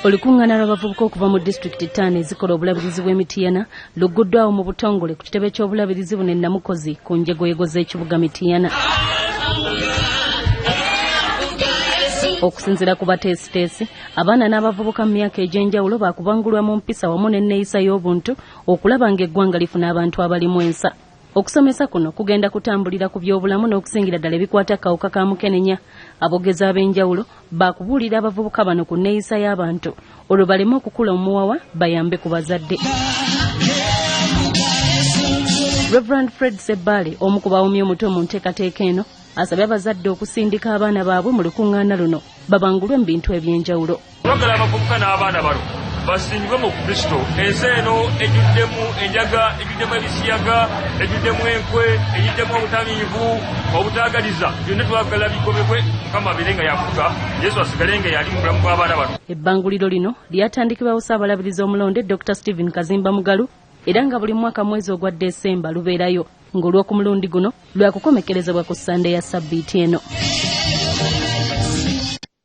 Olukungaana lw'abavubuka okuva mu disitulikiti 5 ezikola obulabirizi bw'e Mityana luguddwawo mu butongole ku kitebe kyobulabirizi buno e Namukozi ku njegoyego z'ekibuga Mityana. Okusinziira ku bateesiteesi, abaana n'abavubuka mu myaka egy'enjawulo baakubangulwa mu mpisa wamu n'enneeyisa y'obuntu okulaba ng'eggwanga lifuna abantu abalimu ensa. Okusomesa kuno kugenda kutambulira ku by'obulamu n'okusingira ddala ebikwata akawuka kamukenenya. Aboogezi ab'enjawulo baakubuulira abavubuka bano ku nneeyisa y'abantu olwo baleme okukula omuwawa bayambe ku bazadde. Reverend Fred Sebbale, omu ku bawumya omuto mu nteekateeka eno, asabye abazadde okusindika abaana baabwe mu lukungaana luno babangulwe mu bintu eby'enjawulo. Twagala abavubuka n'abaana bano basingibwe mu Kristo. Ensi eno ejjuddemu enjaga, ejjuddemu ebisiyaga, ejjuddemu enkwe, ejjuddemu obutamiivu, obutaagaliza. Byonna twagala bigobebwe, Mukama abeere nga yafuga, Yesu asigale nga yali mu bulamu bw'abaana bano. Ebbanguliro lino lyatandikibwawo Ssaabalabirizi omulonde Dr. Stephen Kazimba Mugalu era nga buli mwaka mwezi ogwa Desemba lubeerayo ng'olw'okumulundi guno lwakukomekerezebwa ku Sande ya Sabbiiti eno.